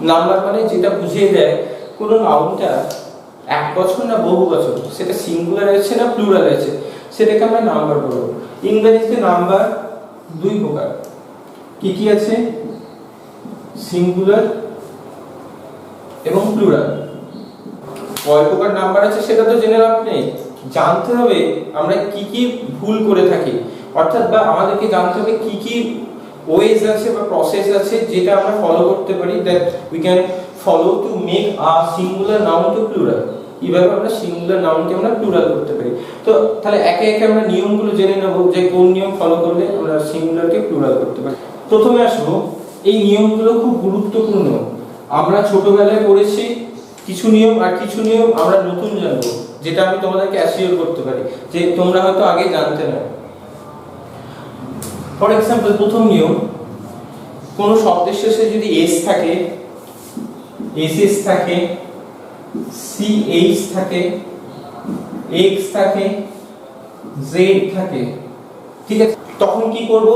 Number মানে যেটা বুঝিয়ে দেয় কোনো নাউনটা এক বছর না বহু বছর, সেটা সিঙ্গুলার আছে না প্লুরাল আছে, সেটাকে আমরা নাম্বার বলবো। ইংরেজিতে নাম্বার দুই প্রকার, কি কি আছে? সিঙ্গুলার এবং প্লুরাল। কয় প্রকার নাম্বার আছে সেটা তো জেনে লাভ নেই, জানতে হবে আমরা কি কি ভুল করে থাকি, অর্থাৎ বা আমাদেরকে জানতে হবে কি কি ওয়েজ আছে বা প্রসেস আছে যেটা আমরা ফলো করতে পারি, that we can follow to make a singular noun to plural. কিভাবে আমরা সিঙ্গুলার নাউনকে আমরা প্লুরাল করতে পারি। তো তাহলে একে একে আমরা নিয়মগুলো জেনে নেব যে কোন নিয়ম ফলো করলে আমরা সিঙ্গুলারকে প্লুরাল করতে পারি। প্রথমে আসবো, এই নিয়মগুলো খুব গুরুত্বপূর্ণ। আমরা ছোটবেলায় পড়েছি কিছু নিয়ম, আর কিছু নিয়ম আমরা নতুন জানবো, যেটা আমি তোমাদেরকে অ্যাসিওর করতে পারি যে তোমরা হয়তো আগে জানতে না। ফর এক্সাম্পল, প্রথম নিয়ম, কোনো শব্দের শেষে যদি এস থাকে, এসএস থাকে, সিএইচ থাকে, এক্স থাকে, জেড থাকে, ঠিক আছে, তখন কি করব?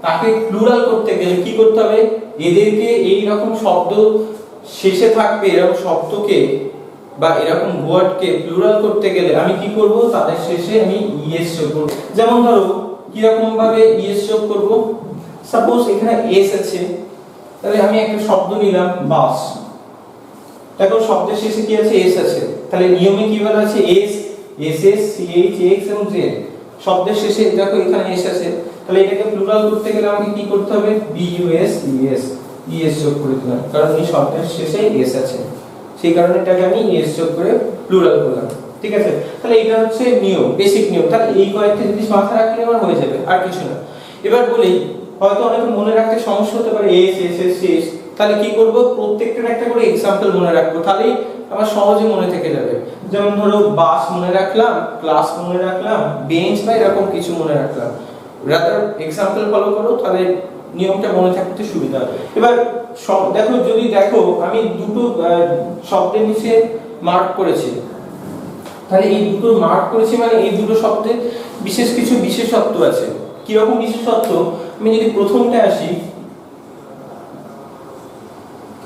তাকে প্লুরাল করতে গেলে কি করতে হবে? এদেরকে এই রকম শব্দ শেষে থাকবে এরকম শব্দকে বা এরকম ওয়ার্ডকে প্লুরাল করতে গেলে আমি কি করব? তাদের শেষে আমি ইএস যোগ করব। যেমন ধরো কি রকম ভাবে ইএস যোগ করব? সাপোজ এখানে এস আছে, তাহলে আমি একটা শব্দ নিলাম বাস, দেখো শব্দের শেষে কি আছে? এস আছে, তাহলে নিয়মে কি বলা আছে? এস, এসএস, সিএইচ, এক্স এবং জেড। শব্দের শেষে দেখো এখানে এস আছে, তাহলে এটাকে প্লুরাল করতে গেলে আমাকে কি করতে হবে? বিইউএস, ইএস, ইএস যোগ করে দিলাম, কারণ এই শব্দের শেষে এস আছে, সেই কারণে এটাকে আমি ইএস যোগ করে প্লুরাল করলাম। ঠিক আছে, তাহলে এটা হচ্ছে নিয়ম, বেসিক নিয়ম। তাহলে এই কয়েকটা জিনিস মাথায় রাখলে আমার হয়ে যাবে, আর কিছু না। এবার বলি, হয়তো অনেকে মনে রাখতে সমস্যা হতে পারে এস, এসএস, সিএস, তাহলে কি করব? প্রত্যেকটার একটা করে एग्जांपल মনে রাখবো, তাহলেই আমার সহজে মনে থেকে যাবে। যেমন ধরো বাস মনে রাখলাম, ক্লাস মনে রাখলাম, বেঞ্চ বা এরকম কিছু মনে রাখলাম। রাদার एग्जांपल ফলো করো, তাহলে নিয়মটা মনে থাকতে সুবিধা হবে। এবার দেখো, যদি দেখো আমি দুটো শব্দের নিচে মার্ক করেছি, তাহলে এই দুটো মার্ক করেছি মানে এই দুটো শব্দে বিশেষ কিছু বিশেষত্ব আছে। কি রকম বিশেষত্ব? আমি যদি প্রথমটায় আসি,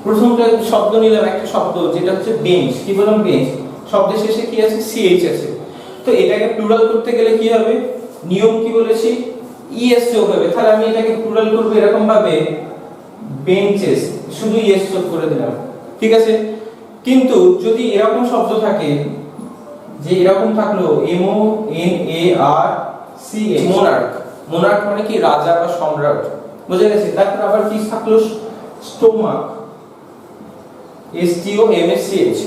প্রথমটা শব্দ নিলাম, একটা শব্দ যেটা হচ্ছে বেঞ্চ। কি বললাম? বেঞ্চ। শব্দের শেষে কি আছে? সিএইচ আছে। তো এটাকে প্লুরাল করতে গেলে কি হবে? নিয়ম কি বলেছি? ইএস যোগ হবে। তাহলে আমি এটাকে প্লুরাল করব এরকম ভাবে, বেঞ্চেস, শুধু ইএস যোগ করে দিলাম। ঠিক আছে, কিন্তু যদি এরকম শব্দ থাকে, যে এরকম থাকলো M O N A R C A, monarch. Monarch মানে কি? রাজা বা সম্রাট, বুঝে গেছে? তারপর আবার কি থাকলো? Stomach, STOMACH।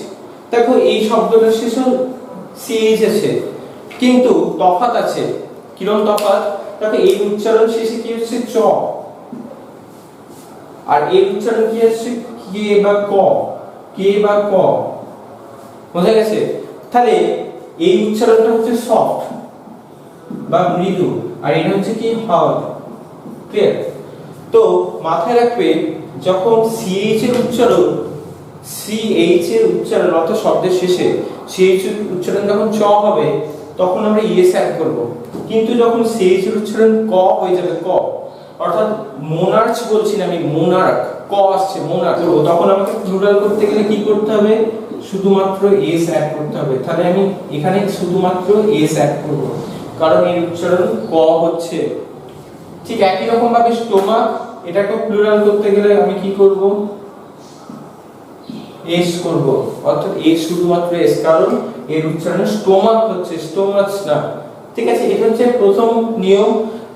দেখো এই শব্দটার শেষে CH আছে, কিন্তু তফাৎ আছে। কিরকম তফাৎ? দেখো এই উচ্চারণ শেষে কি হচ্ছে? চ, আর এই উচ্চারণ কি হচ্ছে? কে বা ক, কে বা ক, বুঝা গেছে? তাহলে এই উচ্চারণটা হচ্ছে সফট বা মৃদু, আর এটা হচ্ছে কি? হার্ড। ক্লিয়ার? তো মাথায় রাখবে, যখন CH এর উচ্চারণ, CH এর উচ্চারণ অর্থাৎ শব্দের শেষে CH এর উচ্চারণ যখন চ হবে, তখন আমরা ইএস অ্যাড করব। কিন্তু যখন CH এর উচ্চারণ ক হয়ে যাবে, ক, অর্থাৎ মোনার্চ বলছি না আমি, মোনার্ক, ক আসছে, মোনার্ক, তখন আমাকে প্লুরাল করতে গেলে কি করতে হবে? শুধুমাত্র এস অ্যাড করতে হবে। তাহলে আমি এখানে শুধুমাত্র এস অ্যাড করব, কারণ এর উচ্চারণ ক হচ্ছে। ঠিক একই রকম ভাবে স্টোমাক, এটাকে প্লুরাল করতে গেলে আমি কি করব? এস করব, অর্থাৎ এস, শুধুমাত্র এস, কারণ এর উচ্চারণ স্টোমাক হচ্ছে, স্টোমাচ না। ঠিক আছে, এটা হচ্ছে প্রথম নিয়ম,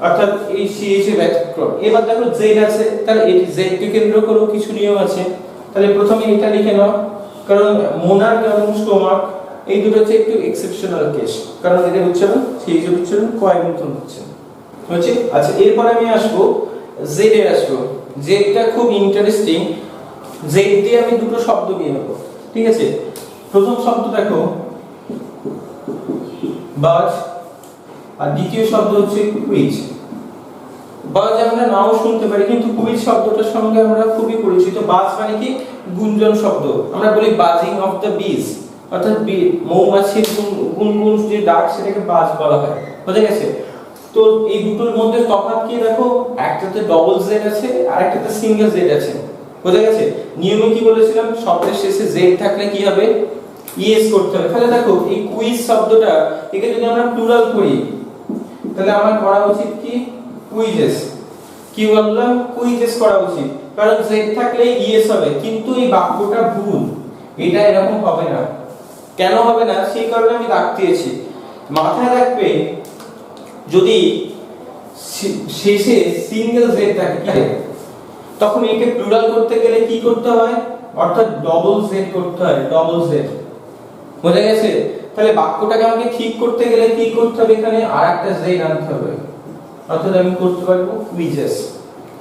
অর্থাৎ এই সিএইচ এর ব্যতিক্রম। এবার দেখো জেড আছে, তাহলে এই জেড কে কেন্দ্র করে কিছু নিয়ম আছে। তাহলে প্রথমে এটা লিখে নাও, কারণ মোনার্ক এবং স্টোমাক এই দুটো হচ্ছে একটু এক্সেপশনাল কেস, কারণ এদের উচ্চারণ, সিএইচ এর উচ্চারণ কয় মতন হচ্ছে। হচ্ছে? আচ্ছা, এরপর আমি আসবো জেড এর, আসবো জেডটা খুব ইন্টারেস্টিং। জেড দিয়ে আমি দুটো শব্দ নিয়ে নেব। ঠিক আছে, প্রথম শব্দ দেখো বাজ, আর দ্বিতীয় শব্দ হচ্ছে কুইজ। বাজ আমরা নাও শুনতে পারি, কিন্তু কুইজ শব্দটার সঙ্গে আমরা খুবই পরিচিত। বাজ মানে কি? গুঞ্জন শব্দ। আমরা বলি বাজিং অফ দ্য বিজ, অর্থাৎ মৌমাছির গুনগুন যে ডাক, সেটাকে বাজ বলা হয়। বুঝা গেছে? তো এই দুটোর মধ্যে তফাৎ কি দেখো, একটাতে ডবল জেড আছে আর একটাতে সিঙ্গেল জেড আছে। বোঝা গেছে? নিয়মে কি বলেছিলাম, শব্দের শেষে z থাকলে কি হবে, es করতে হবে। তাহলে দেখো এই কুইজ শব্দটা একে যদি আমরা প্লুরাল করি তাহলে আমার করা উচিত কি, কুইজেস। কি বললাম, কুইজেস করা উচিত, কারণ z থাকলে es হবে। কিন্তু এই বাক্যটা ভুল, এটা এরকম হবে না। কেন হবে না, সেই কারণে আমি দাগ দিয়েছি। মাথায় রাখবে, যদি শেষে সিঙ্গেল z থাকে তখন একে প্লুরাল করতে গেলে কি করতে হয়, অর্থাৎ ডবল z করতে হয়, ডবল z। বোঝা গেছে? তাহলে বাক্যটাকে আমাকে ঠিক করতে গেলে কি করতে হবে, এখানে আরেকটা z আনতে হবে, অর্থাৎ আমি করতে পারবো কুইজেস।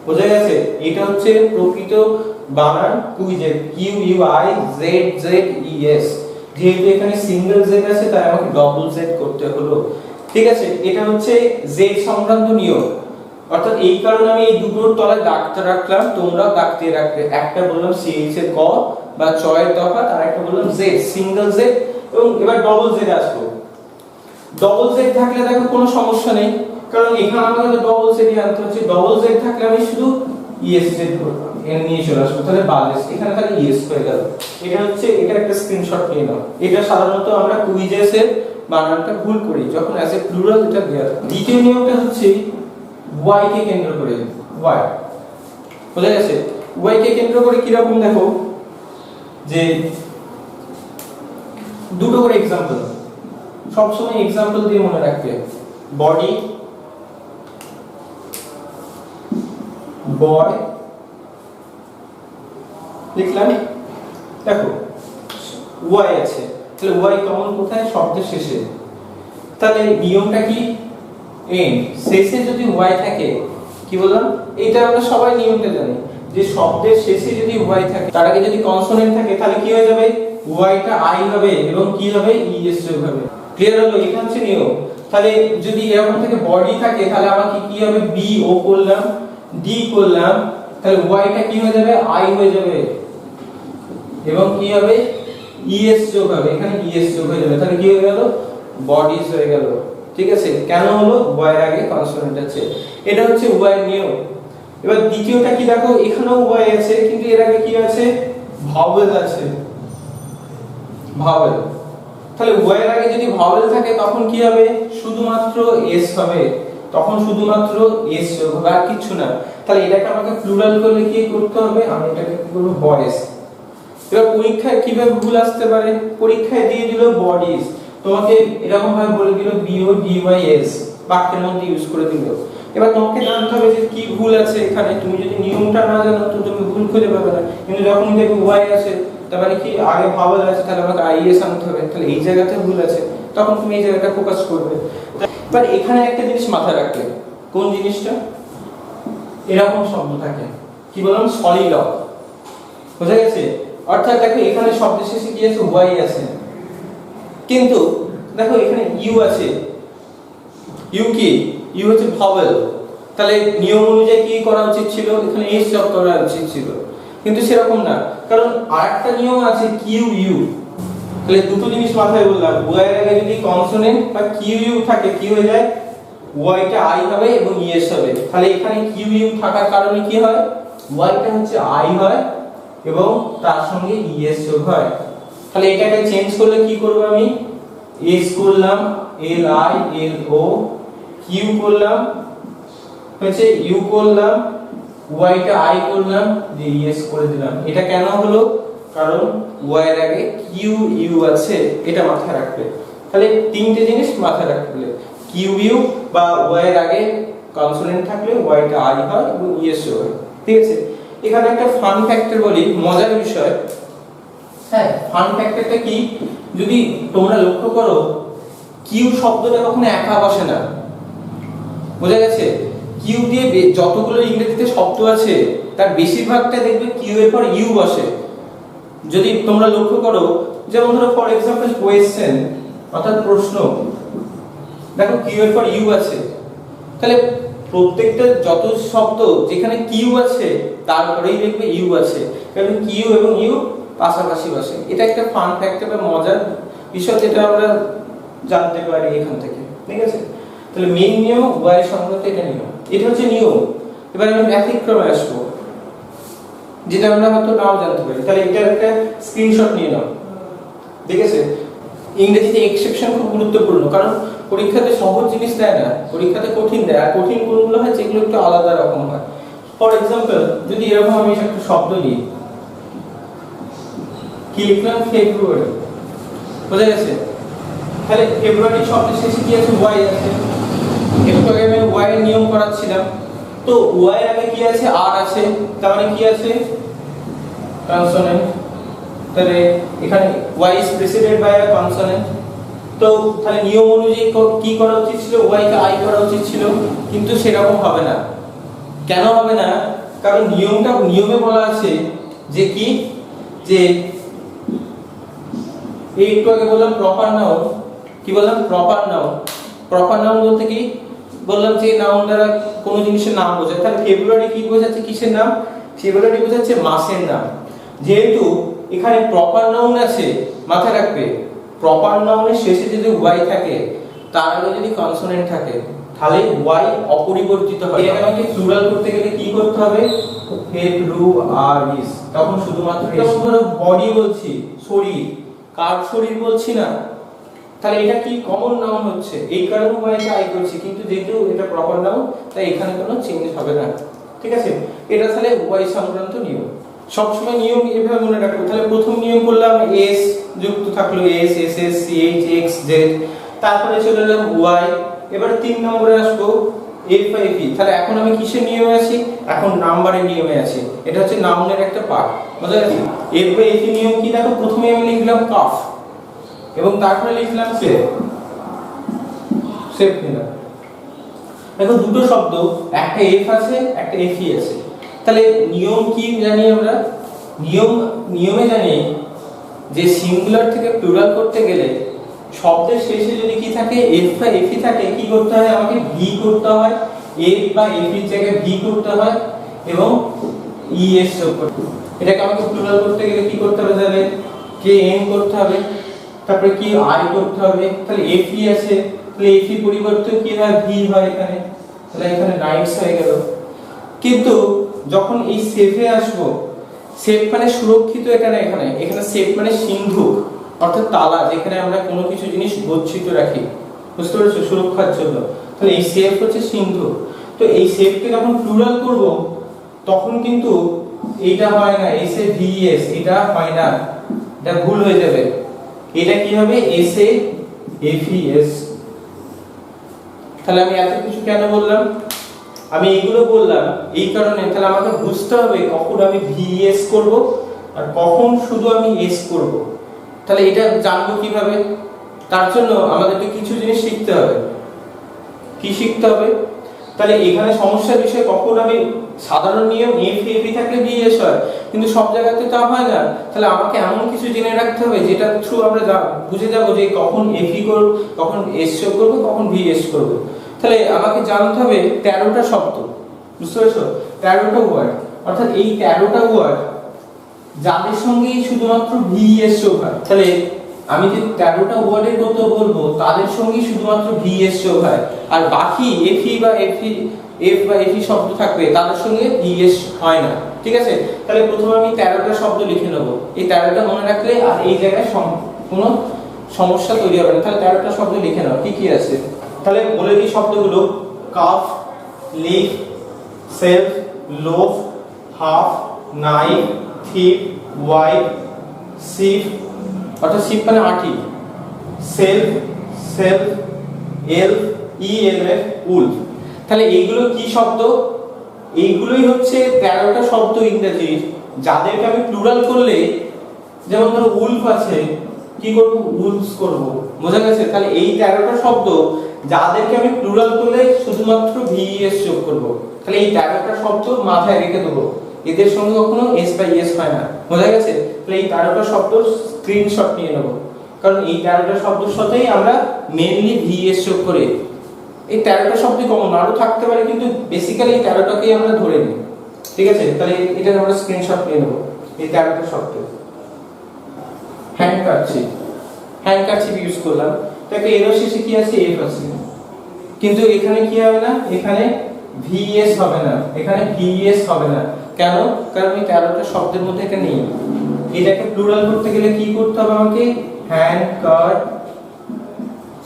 বোঝা গেছে? এটা হচ্ছে প্রকৃত বানান quizzes, Q U I Z Z E S. যেহেতু এখানে সিঙ্গেল z আছে তাই আমাকে ডবল z করতে হলো। ঠিক আছে? এটা হচ্ছে z সংক্রান্ত নিয়ম। অর্থাৎ এই কারণে আমি এই দুটোর তলায় দাগটা রাখলাম, তোমরাও দাগ দিয়ে রাখবে। একটা বললাম ch এর ক বা চ এর তফাৎ, আর একটা বললাম z সিঙ্গেল z। এবং এবার ডবল z আসবো। ডবল z থাকলে দেখো কোনো সমস্যা নেই, কারণ এখানে আমাকে তো ডবল z ই আনতে হচ্ছে। ডবল z থাকলে আমি শুধু es z করব, এর নিয়ে চলে আসবো, তাহলে বালেস এখানে তাহলে es হয়ে গেল। এটা হচ্ছে, এটা একটা স্ক্রিনশট নিয়ে নাও। এটা সাধারণত আমরা কুইজেস এর বানানটা ভুল করি যখন অ্যাজ এ প্লুরাল এটা দেয়া থাকে। দ্বিতীয় নিয়মটা হচ্ছে y কে কেন্দ্র করে, y। বোঝা গেছে? y কে কেন্দ্র করে কি রকম, দেখো যে দুটো করে एग्जांपल, সব সময় एग्जांपल দিয়ে মনে রাখবে। বডি, বয় লিখলাম। দেখো y আছে, তাহলে y কমন কোথায়, শব্দের শেষে। তাহলে নিয়মটা কি, এন্ড শেষে যদি y থাকে, কি বললাম, এটা আমরা সবাই নিয়মটা জানি যে শব্দের শেষে যদি y থাকে, তার আগে যদি কনসোনেন্ট থাকে, তাহলে কি হয়ে যাবে, y টা i হবে এবং কি হবে, es যোগ হবে। ক্লিয়ার হলো? এটা হচ্ছে নিয়ম। তাহলে যদি এরকম থেকে বডি থাকে, তাহলে আমাকে কি হবে, b o করলাম, d করলাম, তাহলে y টা কি হয়ে যাবে, i হয়ে যাবে এবং কি হবে, es যোগ হবে। এখানে es যোগ হয়ে যাবে, তাহলে কি হয়ে গেল, বডিজ হয়ে গেল। ঠিক আছে? কেন হলো, y এর আগে কনসোনেন্ট আছে। এটা হচ্ছে y এর নিয়ম। এবার দ্বিতীয়টা কি, দেখো এখানেও y আছে, কিন্তু এর আগে কি আছে, ভাওয়েল আছে, ভাওয়েল। তাহলে y এর আগে যদি ভাওয়েল থাকে তখন কি হবে, শুধুমাত্র s হবে, তখন শুধুমাত্র s যোগ হবে, আর কিছু না। তাহলে এটাকে আমাকে প্লুরাল করলে কি করতে হবে, আমি এটাকে কি করব, বয়েস। এবার পরীক্ষায় কিভাবে ভুল আসতে পারে, পরীক্ষায় দিয়ে দিল বডিজ, তোমাকে এরকম ভাবে বলে দিল bo dy s, বাক্যের মধ্যে ইউজ করে দিল। এবার তোমাকে জানতে হবে যে কি ভুল আছে এখানে। তুমি যদি নিয়মটা না জানো তো তুমি ভুল খুঁজে পাবে না। কিন্তু যখন দেখবে y আছে, তার মানে কি আগে ভাওয়েল আছে, তাহলে আমাকে is আনতে হবে, তাহলে এই জায়গাতে ভুল আছে, তখন তুমি এই জায়গাটা ফোকাস করবে। এবার এখানে একটা জিনিস মাথায় রাখবে, কোন জিনিসটা, এরকম শব্দ থাকে, কি বললাম, সলিলক। বোঝা গেছে? অর্থাৎ দেখো এখানে শব্দের শেষে কি আছে, y আছে, কিন্তু দেখো এখানে u আছে। u কি, u হচ্ছে ভাওয়েল। তাহলে নিয়ম অনুযায়ী কি করা উচিত ছিল, এখানে s যোগ করা উচিত ছিল, কিন্তু সেরকম না, কারণ আরেকটা নিয়ম আছে কিউ ইউ। তাহলে দুটো জিনিস মাথায় বললাম, y এর আগে যদি কনসোনেন্ট বা কিউ ইউ থাকে, কি হয়ে যায়, y টা i হবে এবং es হবে। তাহলে এখানে কিউ ইউ থাকার কারণে কি হয়, y টা হচ্ছে i হয় এবং তার সঙ্গে es যোগ হয়। তাহলে এটাকে চেঞ্জ করলে কি করব, আমি s করলাম, l i l o, q করলাম, হচ্ছে u করলাম, y টা i করলাম, দিয়ে es করে দিলাম। এটা কেন হলো, কারণ y এর আগে q u আছে, এটা মাথায় রাখবে। তাহলে তিনটে জিনিস মাথায় রাখবে, q u বা y এর আগে কনসোনেন্ট থাকলে y টা i হয় এবং es হয়। ঠিক আছে? এখানে একটা ফান ফ্যাক্টর বলি, মজার বিষয়। হ্যাঁ, ফান ফ্যাক্টরটা কি, যদি তোমরা লক্ষ্য করো, কিউ শব্দটা কখনো একা বসে না। বোঝা গেছে? কিউ দিয়ে যতগুলো ইংরেজিতে শব্দ আছে তার বেশিরভাগটা দেখবে কিউ এর পর ইউ বসে। যদি তোমরা লক্ষ্য করো, যেমন ধরো ফর এক্সাম্পল কোয়েশ্চেন, অর্থাৎ প্রশ্ন, দেখো কিউ এর পর ইউ আছে। তাহলে প্রত্যেকটা যত শব্দ যেখানে কিউ আছে তারপরেই দেখবে ইউ আছে, কারণ কিউ এবং ইউ পাশাপাশি বসে। এটা একটা ফান ফ্যাক্ট বা মজার বিষয়, যেটা আমরা জানতে পারি এখান থেকে। ঠিক আছে? তাহলে মেইন নিয়ম y সংক্রান্ত এটা নিয়ম, এটা হচ্ছে নিয়ম। এবার আমি ব্যতিক্রমে আসবো। যেটা আমরা হয়তো নাও জানতে পারি। তাহলে এটার একটা স্ক্রিনশট নিয়ে নাও। দেখেছে, ইংরেজিতে এক্সেপশন খুব গুরুত্বপূর্ণ, কারণ পরীক্ষাতে সহজ জিনিস দেয় না, পরীক্ষাতে কঠিন দেয়, আর কঠিন কোনগুলো হয় যেগুলো একটু আলাদা রকম হয়। ফর এক্সাম্পল, যদি এরকম আমি একটা শব্দ নিই, কি লিখলাম, ফেব্রুয়ারি, বোঝা গেছে? তাহলে ফেব্রুয়ারি শব্দের শেষে কি আছে, ওয়াই আছে। একটু আগে আমি ওয়াই এর নিয়ম করাচ্ছিলাম, তো ওয়াই এর আগে কি আছে, আর আছে, তার মানে কি আছে, কনসোনেন্ট। তাহলে এখানে Y is preceded by a consonant. তো তাহলে নিয়ম অনুযায়ী কি করা উচিত ছিল, ওয়াই কে আই করা উচিত ছিল, কিন্তু সেরকম হবে না। কেন হবে না? কারণ নিয়মে বলা আছে যে কি, যে এই একটু আগে বললাম প্রপার নাউন, কি বললাম, প্রপার নাউন। প্রপার নাউন বলতে কি বললাম, যে নাউন দ্বারা কোনো জিনিসের নাম বোঝায়। তাহলে ফেব্রুয়ারি কি বোঝাচ্ছে, কিসের নাম, ফেব্রুয়ারি বোঝাচ্ছে মাসের নাম। যেহেতু এখানে প্রপার নাউন আছে, মাথায় রাখবে প্রপার নাউনের শেষে যদি ওয়াই থাকে, তার আগে যদি কনসোনেন্ট থাকে, তাহলে ওয়াই অপরিবর্তিত হয়। এটাকে আমাকে প্লুরাল করতে গেলে কি করতে হবে, ফেব্রুয়ারিস, তখন শুধুমাত্র বডি বলছি, শরীর, কার শরীর বলছি না। তাহলে এটা কি কমন নাউন হচ্ছে, এই কারণে ওয়াই কে আই করছি, কিন্তু যেহেতু এটা প্রপার নাউন তাই এখানে কোনো চেঞ্জ হবে না। ঠিক আছে, এটা তাহলে ওয়াই সংক্রান্ত নিয়ম। সবসময় নিয়ম এভাবে মনে রাখবো। তাহলে প্রথম নিয়ম করলাম এস যুক্ত থাকলো, S S S C H X Z, তারপরে চলে এলাম ওয়াই। এবার 3 নম্বরে আসবো এফ বাই পি। তাহলে এখন আমি কিসের নিয়মে আছি, এখন নাম্বারের নিয়মে আছি। এটা হচ্ছে নাউনের একটা পার্ট, বুঝা গেছে? এফ বাই পি নিয়ম কি, দেখো প্রথমে আমি লিখলাম কাফ এবং তারপরে লিখলাম সেফ, সেফ নিলাম। দেখো দুটো শব্দ, একটা এফ আছে একটা এফই আছে। তাহলে নিয়ম কি জানি আমরা, নিয়মে জানি যে সিঙ্গুলার থেকে প্লুরাল করতে গেলে শব্দের শেষে যদি কি থাকে, এফ বা এফই থাকে, কি করতে হয়, আমাকে ভি করতে হয়, এফ বা এফির জায়গায় ভি করতে হয় এবং ইএস যোগ করতে হয়। এটাকে আমাকে প্লুরাল করতে গেলে কি করতে হবে, তাহলে কে এন করতে হবে, তারপরে কি আই করতে হবে। তাহলে এফই আছে, তাহলে এফই পরিবর্তে কি হয়, ভি হয় এখানে, তাহলে এখানে নাইটস হয়ে গেল। কিন্তু যখন এই সেফে আসবো, সেফ মানে সুরক্ষিত, এখানে সেফ মানে সিন্ধুক, অর্থাৎ তালা, যেখানে আমরা কোনো কিছু জিনিস গচ্ছিত রাখি, বুঝতে পেরেছো, সুরক্ষার জন্য। তাহলে এই সেফ হচ্ছে সিন্ধুক। তো এই সেফকে যখন প্লুরাল করব, তখন কিন্তু এইটা হয় না, এস এ ভি এস, এটা হয় না, এটা ভুল হয়ে যাবে। এটা কি হবে, S A F E S. তাহলে আমি এত কিছু কেন বললাম, আমি এগুলো বললাম এই কারণে, তাহলে আমাকে বুঝতে হবে কখন আমি ভিএস করব আর কখন শুধু আমি এস করব। তাহলে এটা জানবো কিভাবে, তার জন্য আমাদেরকে কিছু জিনিস শিখতে হবে। কি শিখতে হবে, তাহলে এখানে সমস্যার বিষয়, কখন আমি সাধারণ নিয়ম এফ এফি থাকলে ভিএস হয়, কিন্তু সব জায়গাতে তা হয় না। তাহলে আমাকে এমন কিছু জেনে রাখতে হবে যেটা থ্রু আমরা বুঝে যাব যে কখন এফি করব, কখন এস করব, কখন ভিএস করব। তাহলে আমাকে জানতে হবে 13টা শব্দ, বুঝতে পেরেছো, 13টা ওয়ার্ড, অর্থাৎ এই 13টা ওয়ার্ড যাদের সঙ্গে শুধুমাত্র ভিএস যোগ হয়। তাহলে আমি যে 13টা ওয়ার্ডের কথা বলবো তাদের সঙ্গে শুধুমাত্র ভিএস যোগ হয়, আর বাকি এফই বা এফ বা এফি শব্দ থাকবে তাদের সঙ্গে ভিএস হয় না। ঠিক আছে, তাহলে প্রথমে আমি 13টা শব্দ লিখে নেব। এই 13টা মনে রাখলে আর এই জায়গায় কোনো সমস্যা তৈরি হবে না। তাহলে 13টা শব্দ লিখে নাও, কি কি আছে। তাহলে বলে দিই শব্দগুলো, calf, leaf, self, loaf, half, knife, thief, wife, sheaf, অর্থাৎ সিফ মানে আঠি, self, self, elf, E L F, wolf. তাহলে এইগুলো কি শব্দ, এইগুলোই হচ্ছে 13টা শব্দ ইংরেজির, যাদেরকে আমি প্লুরাল করলে, যেমন ধরো উলফ আছে, কি করব, উলফস করব, বোঝা গেছে। তাহলে এই 13টা শব্দ যাদেরকে আমি প্লুরাল করলে শুধুমাত্র ভিএস যোগ করব। তাহলে এই 13টা শব্দ মাথায় রেখে দেবো, এদের সঙ্গে কখনো এস বাই এস হয় না, বোঝা গেছে। তাহলে এই 13টা শব্দ স্ক্রিনশট নিয়ে নেব, কারণ এই 13টা শব্দের সাথেই আমরা মেইনলি ভিএস যোগ করে, এই 13টা শব্দই কমন, আরো থাকতে পারে কিন্তু বেসিক্যালি এই 13টাকেই আমরা ধরে নিই। ঠিক আছে, তাহলে এটা আমরা স্ক্রিনশট নিয়ে নেব, এই 13টা শব্দ। হ্যান্ডকারচিপ ইউজ করলাম, তো একটা এর শেষে কি আছে, এফ আছে, কিন্তু এখানে কি হবে না, এখানে ভিএস হবে না, এখানে ভিএস হবে না। কেন? কারণ এই 13টা শব্দের মধ্যে এটা নেই। এটাকে প্লুরাল করতে গেলে কি করতে হবে আমাকে? হ্যান্ডকার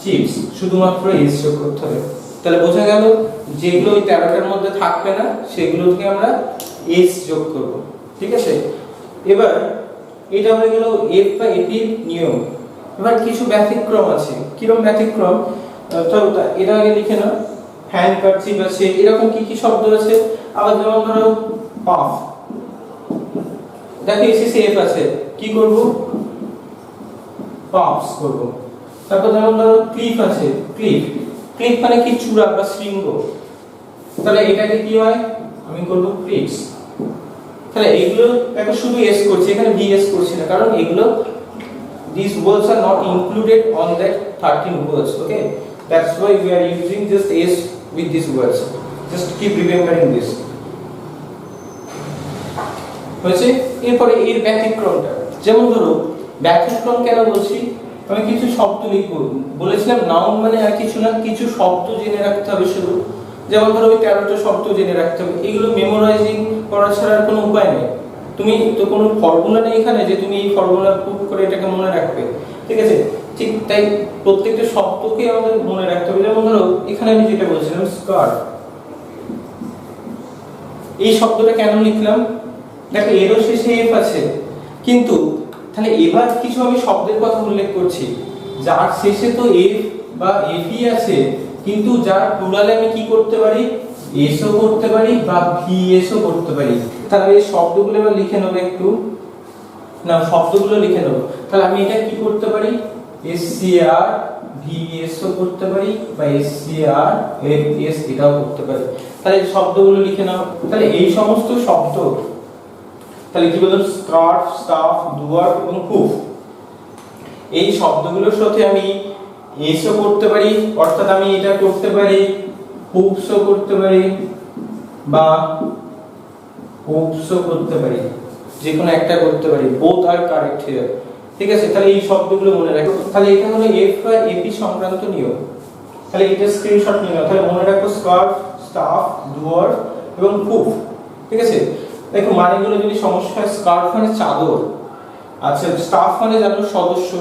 চিপস, শুধুমাত্র এস যোগ করতে হবে। তাহলে বোঝা গেল যেগুলো ওই 13টার মধ্যে থাকবে না সেগুলো থেকে আমরা এস যোগ করব। ঠিক আছে, এবার এটা হয়ে গেল এফ বা এপির নিয়ম। এবার কিছু ব্যতিক্রম আছে। কিরকম ব্যতিক্রম? তো এটা আগে লিখে নাও। হ্যান্ডকারচিপ আছে, এরকম কি কি শব্দ আছে? আবার যেমন ধরো পাফ, দেখো এসএসসি এফ আছে, কি করব? পাফস করব। তারপর যেমন ধরো ক্লিফ আছে, ক্লিফ, ক্লিফ মানে কি? চূড়া বা শৃঙ্গ। তাহলে এটাকে কি হয়? আমি করব ক্লিপস। তাহলে এগুলো দেখো শুধু এস করছি, এখানে ভিএস করছি না, কারণ এগুলো these words are not included on that 13 words. Okay, that's why we are using just s with these words. Just keep remembering this. হয়েছে? এরপরে এর ব্যতিক্রমটা, যেমন ধরো ব্যতিক্রম কেন বলছি? আমি কিছু শব্দ লিখব, বলেছিলাম নাউন মানে আর কিছু না, কিছু শব্দ জেনে রাখতে হবে শুধু। যেমন ধরো ওই 13টা শব্দ জেনে রাখতে হবে, এগুলো মেমোরাইজিং করা ছাড়া আর কোনো উপায় নেই। তুমি তো কোনো ফর্মুলা নেই এখানে যে তুমি এই ফর্মুলা প্রুফ করে এটাকে মনে রাখবে, ঠিক আছে? ঠিক তাই প্রত্যেকটা শব্দকে আমাদের মনে রাখতে হবে। যেমন ধরো এখানে আমি যেটা বলছিলাম স্কার্ট, এই শব্দটা কেন লিখলাম? দেখো এরও শেষে এফ আছে, কিন্তু তাহলে এবার কিছু আমি শব্দের কথা উল্লেখ করছি যার শেষে তো এফ বা এফই আছে, কিন্তু যার প্লুরালে আমি কি করতে পারি? এসও করতে পারি বা ভিএসও করতে পারি। তাহলে এই শব্দগুলো এবার লিখে নেব একটু, না শব্দগুলো লিখে নেব। তাহলে আমি এটা কি করতে পারি? এসসিআর ভিএসও করতে পারি বা এসসিআর এফএস এটাও করতে পারি। তাহলে এই শব্দগুলো লিখে নাও। তাহলে এই সমস্ত শব্দ, তাহলে কি বললাম? স্কার্ট, স্টাফ, ডুয়ার এবং হুফ, এই শব্দগুলোর সাথে আমি এসও করতে পারি, অর্থাৎ আমি এটা করতে পারি হুফসও করতে পারি বা হুফসও করতে পারি, যে কোনো একটা করতে পারি। Both are correct here. ঠিক আছে, তাহলে এই শব্দগুলো মনে রাখো। তাহলে এটা হলো এফ বা এপি সংক্রান্ত নিয়ম। তাহলে এটা স্ক্রিনশট নিয়ে নাও। তাহলে মনে রাখো স্কার্ট, স্টাফ, ডুয়ার এবং হুফ। ঠিক আছে, দেখো মানেগুলো যদি সমস্যা হয়, স্কার্ট মানে চাদর, আচ্ছা স্টাফ মানে জানো সদস্য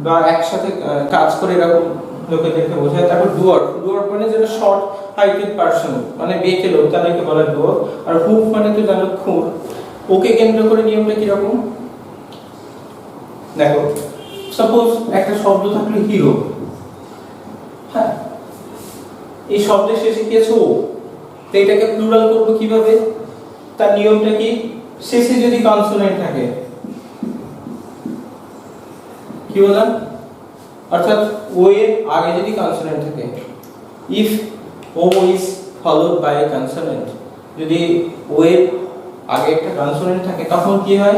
বা একসাথে কাজ করে এরকম লোকেদেরকে বোঝায়। তারপর ডুয়ার, ডুয়ার মানে যেটা শর্ট হাইটেড পারসন, মানে বেঁকে লোক, তাদেরকে বলে ডুয়ার। আর হুফ মানে তো জানো খুর। ওকে কেন্দ্র করে নিয়মটা কি রকম? দেখো সাপোজ একটা শব্দ থাকলো হিরো, হ্যাঁ, এই শব্দের শেষে কি আছে? ও। তো এটাকে প্লুরাল করব কিভাবে? তার নিয়মটা কি? শেষে যদি কনসোনেন্ট থাকে, কি বললাম? অর্থাৎ ও এর আগে যদি কনসোনেন্ট থাকে, if O is followed by a consonant, যদি ও এর আগে একটা কনসোনেন্ট থাকে তখন কি হয়?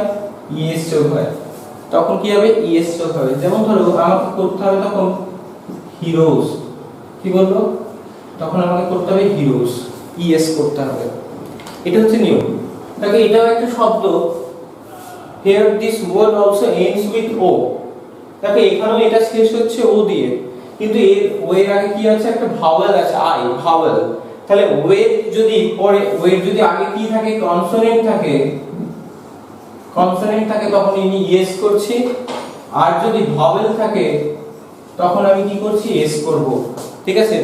ইএস যোগ হয়। তখন কি হবে? ইএস যোগ হবে। যেমন ধরো আমাকে করতে হবে তখন হিরোজ, কি বলবো? তখন আমাকে করতে হবে হিরোজ, ইএস করতে হবে। এটা হচ্ছে নিয়ম। তাকে এটাও একটা শব্দ, here this word also ends with o। দেখো এখানেও এটা শেষ হচ্ছে ও দিয়ে, কিন্তু এর ও এর আগে কি আছে? একটা ভাওয়েল আছে, আই, ভাওয়েল। তাহলে ও এর যদি পরে, ও এর যদি আগে কি থাকে? কনসোনেন্ট থাকে, কনসোনেন্ট থাকে তখন আমি ইএস করছি। আর যদি ভাওয়েল থাকে তখন আমি কি করছি? এস করব। ঠিক আছে,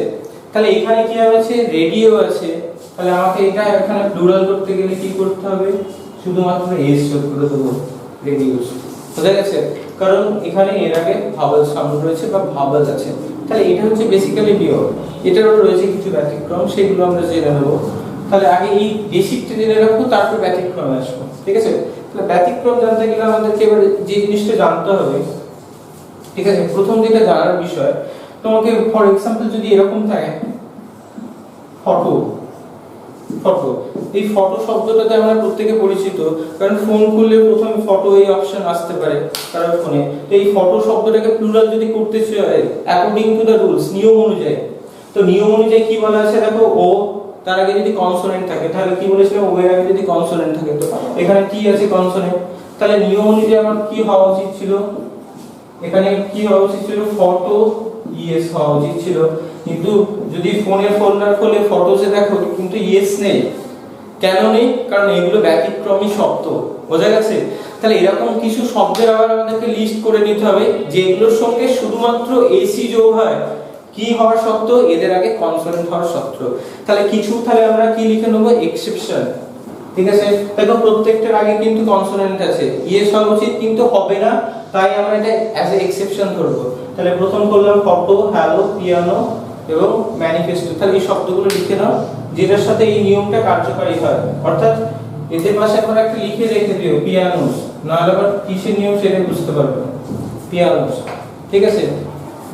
তাহলে এখানে কি আছে? রেডিও আছে। তাহলে আমাকে এটা এখানে প্লুরাল করতে গেলে কি করতে হবে? শুধুমাত্র এস যোগ করে দেবো, রেডিওস। বুঝা গেছে? কারণ এখানে এর আগে ভাওয়েল সাউন্ড রয়েছে বা ভাওয়েল আছে। তাহলে এটা হচ্ছে বেসিক্যালি নিয়ম। এটারও রয়েছে কিছু ব্যতিক্রম, সেগুলো আমরা জেনে নেব। তাহলে আগে এই বেসিকটা জেনে রাখবো, তারপর ব্যতিক্রমে আসবো। ঠিক আছে, তাহলে ব্যতিক্রম জানতে গেলে আমাদেরকে এবার যে জিনিসটা জানতে হবে, ঠিক আছে, প্রথম যেটা জানার বিষয়, তোমাকে ফর এক্সাম্পল যদি এরকম থাকে ফটো, ফটো, এই ফটো শব্দটাতে আমরা প্রত্যেকে পরিচিত, কারণ ফোন খুললে প্রথমে ফটো এই অপশন আসতে পারে কারোর ফোনে। তো এই ফটো শব্দটাকে প্লুরাল যদি করতে চাই অ্যাকর্ডিং টু দ্য রুলস, নিয়ম অনুযায়ী, তো নিয়ম অনুযায়ী কি বলা আছে দেখো, ও তার আগে যদি কনসোনেন্ট থাকে, তাহলে কি বলেছিলাম? ও এর আগে যদি কনসোনেন্ট থাকে, তো এখানে কি আছে? কনসোনেন্ট। তাহলে নিয়ম অনুযায়ী আমার কি হওয়া উচিত ছিল? এখানে কি হওয়া উচিত ছিল? ফটো ইএস হওয়া উচিত ছিল। কিন্তু যদি ফোনের ফোল্ডার খোলে ফটোসে দেখো কিন্তু ইএস নেই, কেন নেই? কারণ এগুলো ব্যতিক্রমী শব্দ, বোঝা গেছে? তাহলে এরকম কিছু শব্দের আবার আমাদেরকে লিস্ট করে নিতে হবে যেগুলোর সঙ্গে শুধুমাত্র এসি যোগ হয়, কি হওয়ার শর্ত? এদের আগে কনসোনেন্ট হওয়ার শর্ত। তাহলে কিছু, তাহলে আমরা কি লিখে নেব? এক্সেপশন। ঠিক আছে, দেখো প্রত্যেকটার আগে কিন্তু কনসোনেন্ট আছে, ইয়েস হওয়া উচিত কিন্তু হবে না, তাই আমরা এটা অ্যাজ এ এক্সেপশন ধরবো। তাহলে প্রথম করলাম ফটো, হ্যালো, পিয়ানো এবং ম্যানিফেস্টো। তাহলে এই শব্দগুলো লিখে নাও যেটার সাথে এই নিয়মটা কার্যকারী হয়, অর্থাৎ এদের পাশে আমরা একটা লিখে রেখে দিও পিয়ানোস, নাহলে আবার কিসের নিয়ম সেটা বুঝতে পারবে না। পিয়ানোস, ঠিক আছে।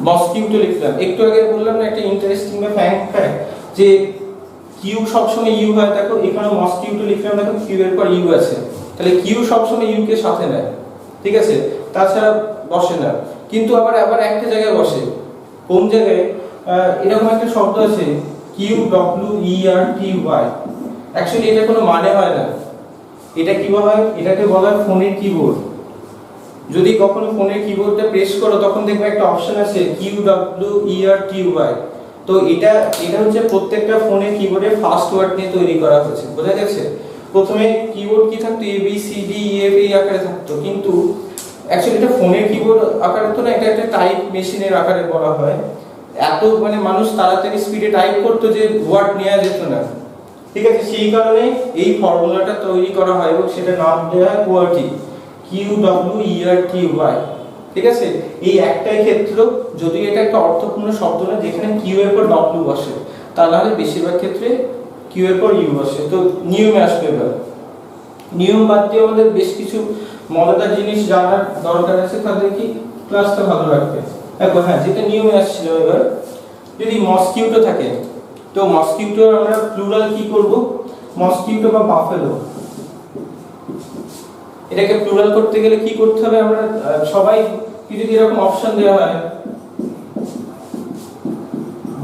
মসকিউটো লিখলাম, একটু আগে বললাম না একটা ইন্টারেস্টিং বা ফ্যাক্ট যে কিউ সবসময় ইউ হয়, দেখো এখানে মসকিউটো লিখলাম, দেখো কিউ এর পর ইউ আছে, তাহলে কিউ সবসময় ইউ কে সাথে নেয়, ঠিক আছে, তাছাড়া বসে না। কিন্তু আবার একটা জায়গায় বসে, কোন জায়গায়? এরকম একটা শব্দ আছে কিউ ডব্লিউ ই আর টি ওয়াই, অ্যাকচুয়ালি এটা কোনো মানে হয় না। এটা কি বলা হয়? এটাকে বলা হয় ফোনের কিবোর্ড। যদি কখনো ফোনের কিবোর্ডটা প্রেস করো তখন দেখবে একটা অপশন আছে কিউ ডব্লিউ ই আর টি ওয়াই। তো এটা হচ্ছে প্রত্যেকটা ফোনের কিবোর্ডের ফার্স্ট ওয়ার্ড নিয়ে তৈরি করা হয়েছে, বোঝা গেছে? প্রথমে কিবোর্ড কি থাকতো? A B C D E F এই আকারে থাকতো, কিন্তু অ্যাকচুয়ালি এটা ফোনের কিবোর্ড আকারে তো না, এটা একটা টাইপ মেশিনের আকারে বলা হয়। এত মানে মানুষ তাড়াতাড়ি স্পিডে টাইপ করতো যে ওয়ার্ড নেওয়া যেত না, ঠিক আছে? সেই কারণে এই ফর্মুলাটা তৈরি করা হয় এবং সেটা নাম দেওয়া হয় কোয়ার্টি, কিউ ডব্লিউ ই আর টি ওয়াই, ঠিক আছে? এই একটাই ক্ষেত্র, যদি এটা একটা অর্থপূর্ণ শব্দ না যেখানে কিউ এর পর ডব্লিউ বসে, তা নাহলে বেশিরভাগ ক্ষেত্রে কিউ এর পর ইউ বসে। তো নিয়মে আসবে এবার। নিয়ম বাদ দিয়ে আমাদের বেশ কিছু মজাদার জিনিস জানার দরকার আছে, তাদের কি ক্লাসটা ভালো রাখবে। দেখো, হ্যাঁ, যেটা নিয়মে আসছিল এবার, যদি মসকিউটো থাকে তো মসকিউটো আমরা প্লুরাল কি করব? মসকিউটো বা বাফেলো, এটাকে প্লুরাল করতে গেলে কি করতে হবে? আমরা সবাই কি যদি এরকম অপশন দেওয়া হয়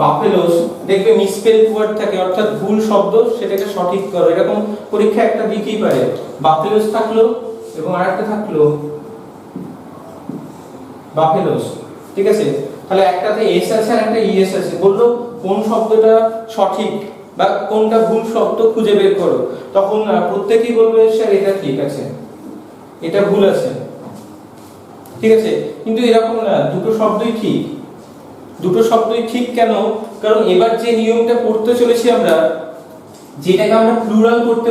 বাফেলোস, দেখবে মিসস্পেলড ওয়ার্ড থাকে, অর্থাৎ ভুল শব্দ, সেটাকে সঠিক করো, এরকম পরীক্ষা একটা দিতেই পারে। বাফেলোস থাকলো এবং আরেকটা থাকলো বাফেলোস, ঠিক আছে? তাহলে একটাতে এস আছে আর একটা ইএস আছে, বললো কোন শব্দটা সঠিক বা কোনটা ভুল শব্দ খুঁজে বের করো, তখন প্রত্যেকেই বলবে স্যার এটা ঠিক আছে, এটা ভুল আছে, ঠিক আছে? কিন্তু এরকম না, দুটো শব্দই ঠিক। দুটো শব্দই ঠিক কেন? কারণ এবার যে নিয়মটা পড়তে চলেছি আমরা, যেটাকে আমরা প্লুরাল করতে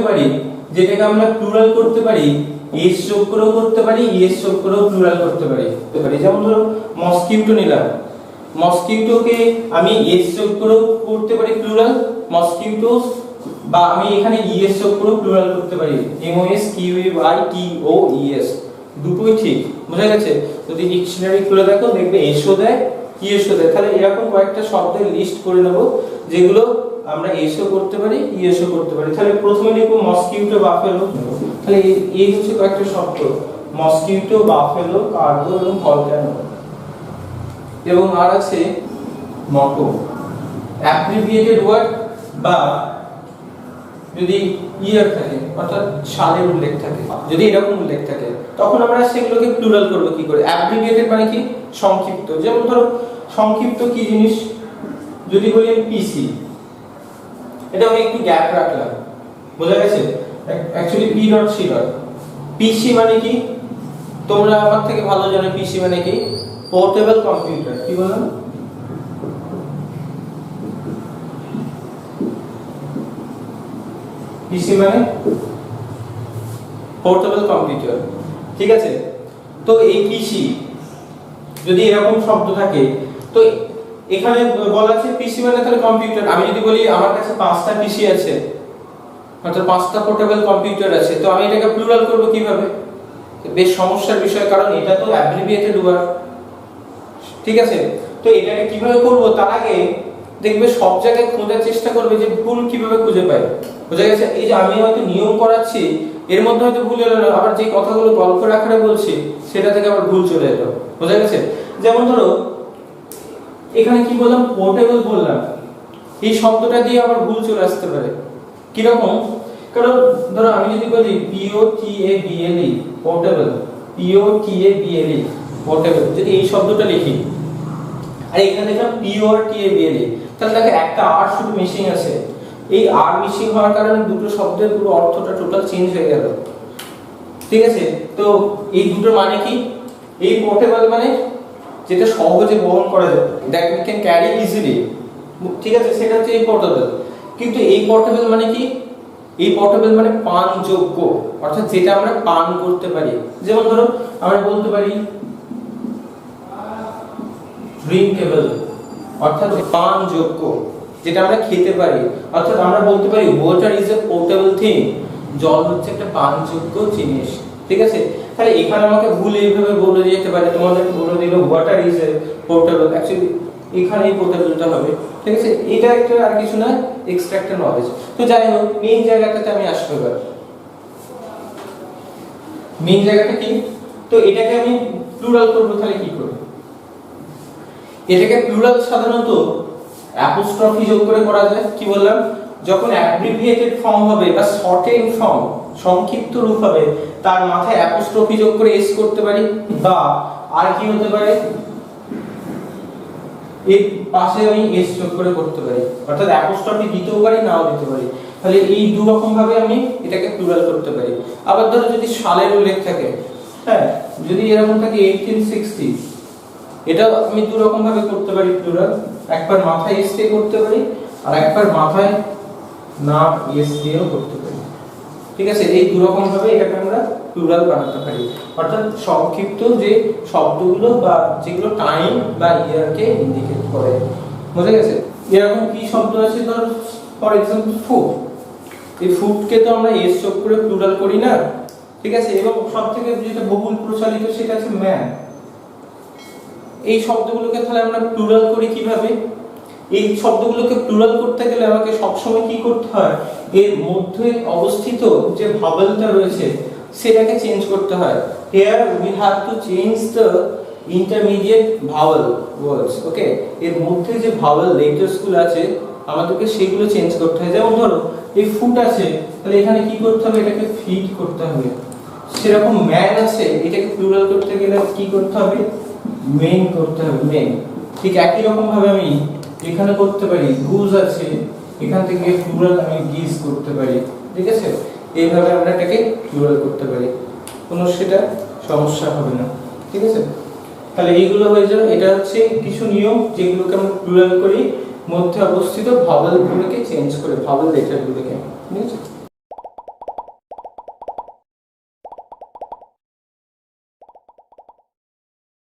পারি, এস যোগ করেও করতে পারি, ইএস যোগ করেও প্লুরাল করতে পারি। যেমন ধরো মসকিউটো নিলাম, মসকিউটোকে আমি এস যোগ করেও করতে পারি প্লুরাল মসকিউটোস, বা আমি এখানে ইএস যোগ করেও প্লুরাল করতে পারি, M O S Q U I T O E S, দুটোই ঠিক, বোঝা গেছে? যদি ডিকশনারি খুলে দেখো দেখবে এসও দেয় ইএসও দেয়। তাহলে এরকম কয়েকটা শব্দের লিস্ট করে নেব যেগুলো আমরা এসও করতে পারি, ইএসও করতে পারি। তাহলে প্রথমে লিখব মসকিউটো, বাফেলো। তাহলে এই হচ্ছে কয়েকটা শব্দ, মসকিউটো, বাফেলো, কার্গো এবং ভলকানো। এবং আর আছে মটো। অ্যাব্রিভিয়েটেড ওয়ার্ড বা যদি ইয়ার থাকে, অর্থাৎ সালের উল্লেখ থাকে, যদি এরকম উল্লেখ থাকে, তখন আমরা সেগুলোকে প্লুরাল করব কি করে? অ্যাব্রিভিয়েটেড মানে কি? সংক্ষিপ্ত। যেমন ধরো সংক্ষিপ্ত কি জিনিস? যদি বলি পিসি, এটা আমি একটু গ্যাপ রাখলাম, বোঝা গেছে? Actually P dot C dot. PC মানে কি? তোমরা আমার থেকে ভালো জানো পিসি মানে কি। Portable computer. কি বললাম? পিসি মানে পোর্টেবল কম্পিউটার, ঠিক আছে? তো এই পিসি যদি এরকম শব্দ থাকে, তো এখানে বলা আছে পিসি মানে তাহলে কম্পিউটার। আমি যদি বলি আমার কাছে 5টা পিসি আছে, অর্থাৎ 5টা পোর্টেবল কম্পিউটার আছে, তো আমি এটাকে প্লুরাল করব কিভাবে? বেশ সমস্যার বিষয়, কারণ এটা তো অ্যাব্রিভিয়েটেড ওয়ার্ড, ঠিক আছে? তো এটাকে কিভাবে করব তার আগে দেখবে সব জায়গায় খোঁজার চেষ্টা করবে যে ভুল কিভাবে খুঁজে পায়, বোঝা গেছে? এই যে আমি হয়তো নিয়ম করাচ্ছি, এর মধ্যে হয়তো ভুল এলো না, আবার যে কথাগুলো গল্পের আকারে বলছি সেটা থেকে আবার ভুল চলে এলো, বোঝা গেছে? যেমন ধরো এখানে কি বললাম? পোর্টেবল বললাম, এই শব্দটা দিয়ে আবার ভুল চলে আসতে পারে। কিরকম? কারণ ধরো আমি যদি বলি POTABLE পোর্টেবল, POTABLE পোর্টেবল, যদি এই শব্দটা লিখি আর এখানে দেখলাম PORTABLE, তাহলে দেখো একটা আর শুধু মিসিং আছে, এই আর মিসিং হওয়ার কারণে দুটো শব্দের পুরো অর্থটা টোটাল চেঞ্জ হয়ে গেল। ঠিক আছে, তো এই দুটোর মানে কি? এই পোর্টেবল মানে যেটা সহজে বহন করা যায়, that we can carry easily, ঠিক আছে, সেটা হচ্ছে এই পোর্টেবল। কিন্তু এই পোর্টেবল মানে কি? এই পোর্টেবল মানে পানযোগ্য, অর্থাৎ যেটা আমরা পান করতে পারি। যেমন ধরো আমরা বলতে পারি ড্রিঙ্কেবল, অর্থাৎ পানযোগ্য, যেটা আমরা খেতে পারি। অর্থাৎ আমরা বলতে পারি water is a portable thing, জল হচ্ছে একটা পানযোগ্য জিনিস। ঠিক আছে, তাহলে এখানে আমাকে ভুল এইভাবে বলে যেতে পারে, তোমাদেরকে বলে দিল water is a portable, actually এখানে এই পোর্টেবলটা হবে। ঠিক আছে, এটা একটা আর কিছু না, এক্সট্রা একটা নলেজ। তো যাই হোক, মেইন জায়গাটাতে আমি আসবো এবার। মেইন জায়গাটা কি? তো এটাকে আমি প্লুরাল করব, তাহলে কি করব? এটাকে প্লুরাল সাধারণত অ্যাপোস্ট্রফি যোগ করে করা যায়। কি বললাম? যখন অ্যাব্রিভিয়েটেড ফর্ম হবে বা শর্টেন ফর্ম, সংক্ষিপ্ত রূপ হবে, তার মাথায় অ্যাপোস্ট্রফি যোগ করে এস করতে পারি, বা আর কি হতে পারে, এর পাশে আমি এস যোগ করে করতে পারি, অর্থাৎ অ্যাপোস্ট্রফি দিতেও পারি, নাও দিতে পারি। তাহলে এই দু রকম ভাবে আমি এটাকে প্লুরাল করতে পারি। আবার ধরো যদি সালের উল্লেখ থাকে, হ্যাঁ, যদি এরকম থাকে 1860, এটা আমি দু রকম ভাবে করতে পারি প্লুরাল, একবার মাথায় এস দিয়ে করতে পারি, আর একবার মাথায় না এস দিয়েও করতে পারি। ঠিক আছে, এই দু রকম ভাবে এটাকে আমরা প্লুরাল বানাতে পারি, অর্থাৎ সংক্ষিপ্ত যে শব্দগুলো বা যেগুলো টাইম বা ইয়ারকে ইন্ডিকেট করে। বুঝে গেছে? এরকম কি শব্দ আছে, ধর ফর এক্সাম্পল ফুড, এই ফুডকে তো আমরা এস যোগ করে প্লুরাল করি না। ঠিক আছে, এবং সবথেকে যেটা বহুল প্রচলিত সেটা হচ্ছে ম্যান। এই শব্দগুলোকে তাহলে আমরা প্লুরাল করি কিভাবে? এই শব্দগুলোকে প্লুরাল করতে গেলে আমাকে সবসময় কি করতে হয়, এর মধ্যে অবস্থিত যে ভাওয়েলটা রয়েছে সেটাকে চেঞ্জ করতে হয়। Here we have to change the intermediate vowel words. Okay, এর মধ্যে যে ভাওয়েল লেটার্স গুলো আছে আমাদেরকে সেগুলো চেঞ্জ করতে হয়। যেমন ধরো এই ফুট আছে, তাহলে এখানে কি করতে হবে, এটাকে ফিড করতে হবে। সেরকম ম্যান আছে, এটাকে প্লুরাল করতে গেলে কি করতে হবে, মেন করতে হবে, মেন। ঠিক একই রকম ভাবে আমি এখানে করতে পারি গুজ আছে, এখান থেকে প্লুরাল আমি গিজ করতে পারি। ঠিক আছে, এইভাবে আমরা এটাকে প্লুরাল করতে পারি, কোনো সেটা সমস্যা হবে না। ঠিক আছে, তাহলে এইগুলো হয়ে যাবে। এটা হচ্ছে কিছু নিয়ম যেগুলোকে আমরা প্লুরাল করি, মধ্যে অবস্থিত ভাওয়েলগুলোকে চেঞ্জ করে, ভাওয়েল লেটারগুলোকে। ঠিক আছে।